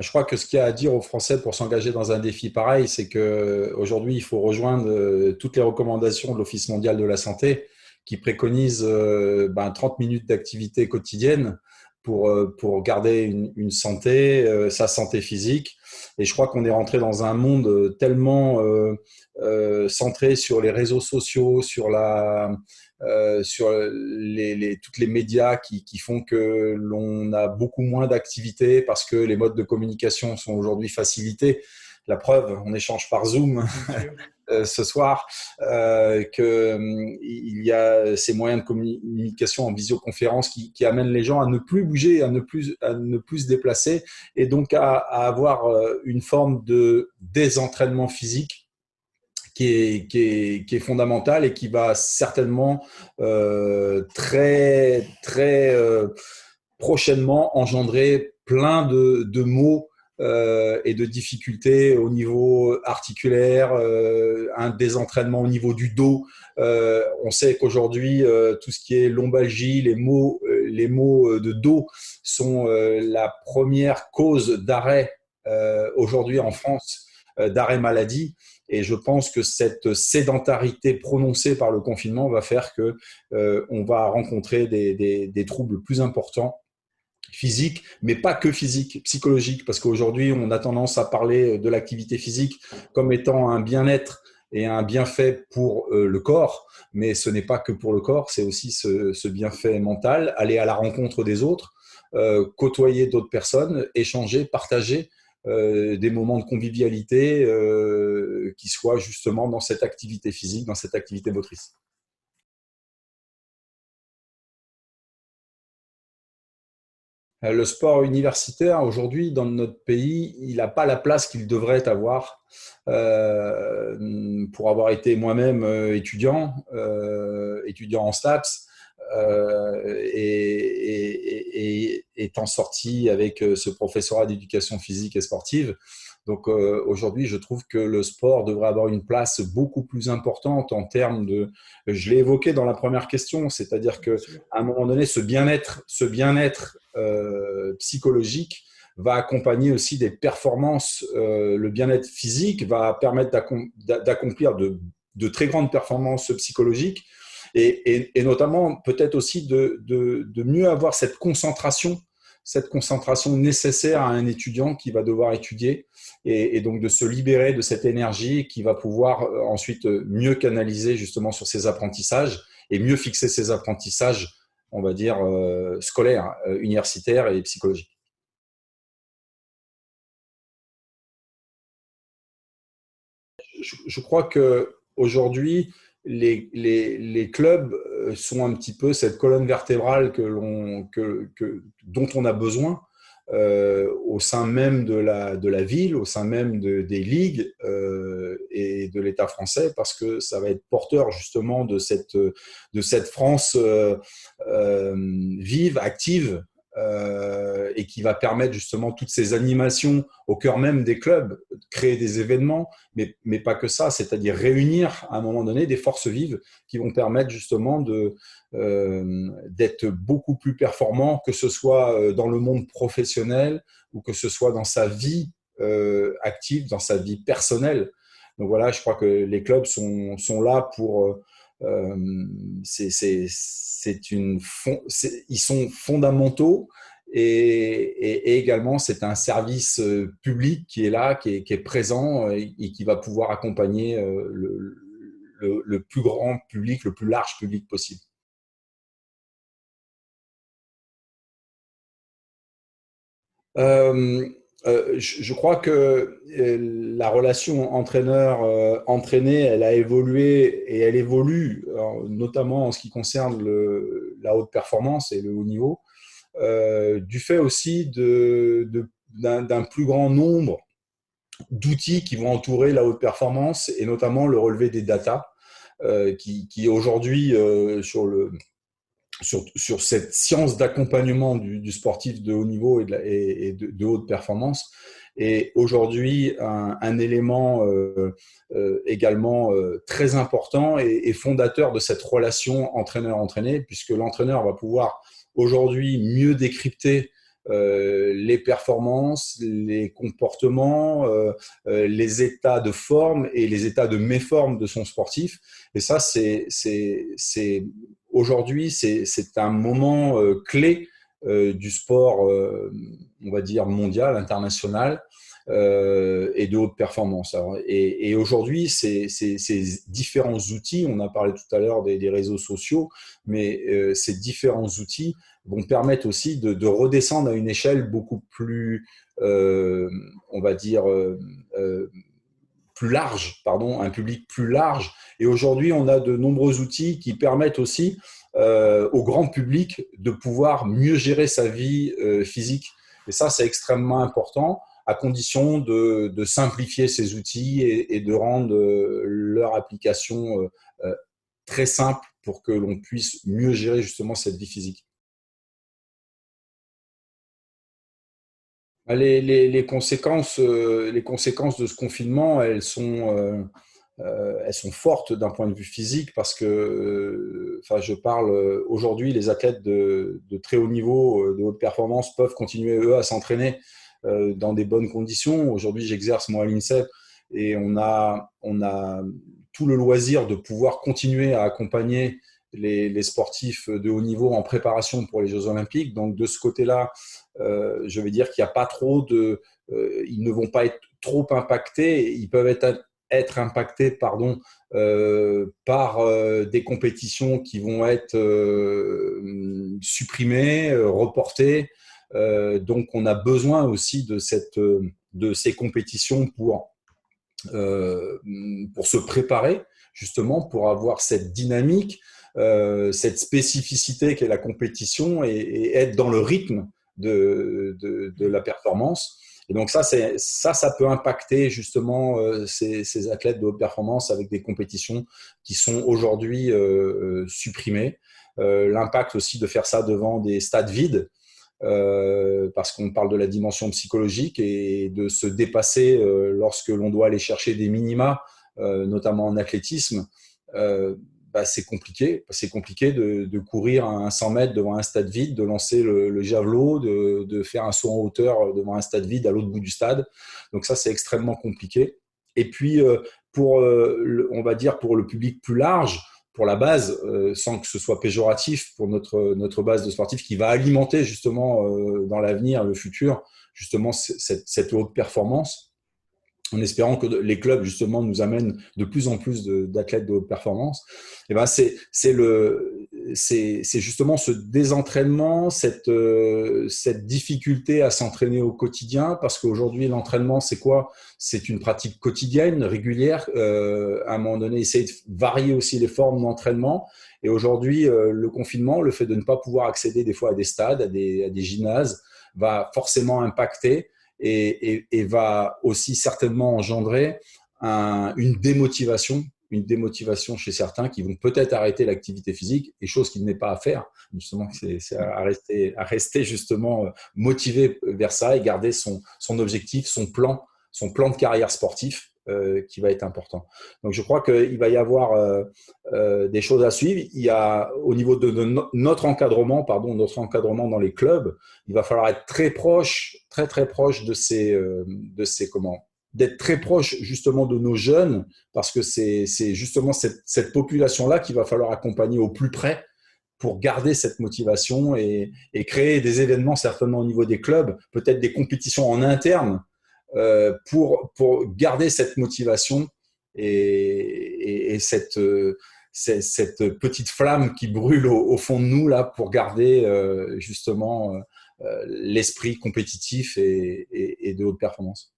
Je crois que ce qu'il y a à dire aux Français pour s'engager dans un défi pareil, c'est qu'aujourd'hui, il faut rejoindre toutes les recommandations de l'Office mondial de la santé qui préconise 30 minutes d'activité quotidienne pour garder une santé, sa santé physique. Et je crois qu'on est rentré dans un monde tellement centré sur les réseaux sociaux, sur toutes les médias qui font que l'on a beaucoup moins d'activités parce que les modes de communication sont aujourd'hui facilités. La preuve, on échange par Zoom ce soir, qu'il y a ces moyens de communication en visioconférence qui amènent les gens à ne plus bouger, à ne plus se déplacer et donc à avoir une forme de désentraînement physique qui est fondamentale et qui va certainement très, très prochainement engendrer plein de maux et de difficultés au niveau articulaire, un désentraînement au niveau du dos. On sait qu'aujourd'hui, tout ce qui est lombalgie, les maux de dos sont la première cause d'arrêt aujourd'hui en France, d'arrêt maladie. Et je pense que cette sédentarité prononcée par le confinement va faire que on va rencontrer des troubles plus importants physiques, mais pas que physiques, psychologiques, parce qu'aujourd'hui, on a tendance à parler de l'activité physique comme étant un bien-être et un bienfait pour le corps, mais ce n'est pas que pour le corps, c'est aussi ce bienfait mental, aller à la rencontre des autres, côtoyer d'autres personnes, échanger, partager des moments de convivialité qui soient justement dans cette activité physique, dans cette activité motrice. Le sport universitaire, aujourd'hui, dans notre pays, il n'a pas la place qu'il devrait avoir. Pour avoir été moi-même étudiant en STAPS, et étant sorti avec ce professorat d'éducation physique et sportive. Donc aujourd'hui, je trouve que le sport devrait avoir une place beaucoup plus importante en termes de, je l'ai évoqué dans la première question, c'est-à-dire qu'à un moment donné, ce bien-être psychologique va accompagner aussi des performances. Le bien-être physique va permettre d'accomplir de très grandes performances psychologiques et notamment peut-être aussi de mieux avoir cette concentration nécessaire à un étudiant qui va devoir étudier et donc de se libérer de cette énergie qui va pouvoir ensuite mieux canaliser justement sur ses apprentissages et mieux fixer ses apprentissages, on va dire, scolaires, universitaires et psychologiques. Je crois qu'aujourd'hui, les clubs sont un petit peu cette colonne vertébrale dont on a besoin au sein même de la ville, au sein même des ligues et de l'État français, parce que ça va être porteur justement de cette France vive, active, et qui va permettre justement toutes ces animations au cœur même des clubs, créer des événements, mais pas que ça, c'est-à-dire réunir à un moment donné des forces vives qui vont permettre justement d'être beaucoup plus performant, que ce soit dans le monde professionnel ou que ce soit dans sa vie active, dans sa vie personnelle. Donc voilà, je crois que les clubs sont là pour ils sont fondamentaux et également c'est un service public qui est là, qui est présent et qui va pouvoir accompagner le plus grand public, le plus large public possible. Euh, je crois que la relation entraîneur-entraîné, elle a évolué et elle évolue, notamment en ce qui concerne la haute performance et le haut niveau, du fait aussi d'un plus grand nombre d'outils qui vont entourer la haute performance et notamment le relevé des datas, qui aujourd'hui, sur cette science d'accompagnement du sportif de haut niveau et de haute performance est aujourd'hui un élément également très important et fondateur de cette relation entraîneur-entraîné, puisque l'entraîneur va pouvoir aujourd'hui mieux décrypter les performances, les comportements, les états de forme et les états de méforme de son sportif. Et ça, aujourd'hui, c'est un moment clé du sport, on va dire, mondial, international, et de haute performance. Alors, et aujourd'hui, ces différents outils, on a parlé tout à l'heure des réseaux sociaux, mais ces différents outils vont permettre aussi de redescendre à une échelle beaucoup plus, on va dire, plus large, pardon, un public plus large. Et aujourd'hui, on a de nombreux outils qui permettent aussi au grand public de pouvoir mieux gérer sa vie physique. Et ça, c'est extrêmement important, à condition de simplifier ces outils et de rendre leur application très simple pour que l'on puisse mieux gérer justement cette vie physique. Les conséquences de ce confinement, elles sont fortes d'un point de vue physique parce que, enfin, je parle aujourd'hui, les athlètes de très haut niveau, de haute performance, peuvent continuer eux à s'entraîner dans des bonnes conditions. Aujourd'hui, j'exerce moi à l'INSEP et on a tout le loisir de pouvoir continuer à accompagner les sportifs de haut niveau en préparation pour les Jeux Olympiques. Donc de ce côté-là, je vais dire qu'il n'y a pas trop ils ne vont pas être trop impactés. Ils peuvent être impactés, pardon, par des compétitions qui vont être supprimées, reportées. Donc, on a besoin aussi de ces compétitions pour se préparer, justement, pour avoir cette dynamique, cette spécificité qu'est la compétition et être dans le rythme de la performance. Et donc ça peut impacter justement ces athlètes de haute performance avec des compétitions qui sont aujourd'hui supprimées. L'impact aussi de faire ça devant des stades vides, parce qu'on parle de la dimension psychologique et de se dépasser lorsque l'on doit aller chercher des minima, notamment en athlétisme. C'est compliqué. C'est compliqué de courir un 100 mètres devant un stade vide, de lancer le javelot, de faire un saut en hauteur devant un stade vide à l'autre bout du stade. Donc ça, c'est extrêmement compliqué. Et puis, on va dire pour le public plus large, pour la base, sans que ce soit péjoratif, pour notre base de sportifs qui va alimenter justement dans l'avenir, le futur, justement cette haute performance, en espérant que les clubs justement nous amènent de plus en plus d'athlètes de haute performance. Et ben c'est justement ce désentraînement, cette difficulté à s'entraîner au quotidien, parce qu'aujourd'hui l'entraînement c'est quoi? C'est une pratique quotidienne, régulière. À un moment donné, essayer de varier aussi les formes d'entraînement. Et aujourd'hui, le confinement, le fait de ne pas pouvoir accéder des fois à des stades, à des gymnases, va forcément impacter et va aussi certainement engendrer une démotivation chez certains qui vont peut-être arrêter l'activité physique, et chose qui n'est pas à faire, justement, c'est à rester justement motivé vers ça et garder son objectif, son plan de carrière sportif qui va être important. Donc je crois qu'il va y avoir des choses à suivre. Il y a au niveau de notre encadrement, dans les clubs, il va falloir être très proche, très proche de ces comment, d'être très proche justement de nos jeunes, parce que c'est justement cette population-là qu'il va falloir accompagner au plus près pour garder cette motivation et créer des événements certainement au niveau des clubs, peut-être des compétitions en interne pour garder cette motivation et cette petite flamme qui brûle au fond de nous là pour garder justement l'esprit compétitif et de haute performance.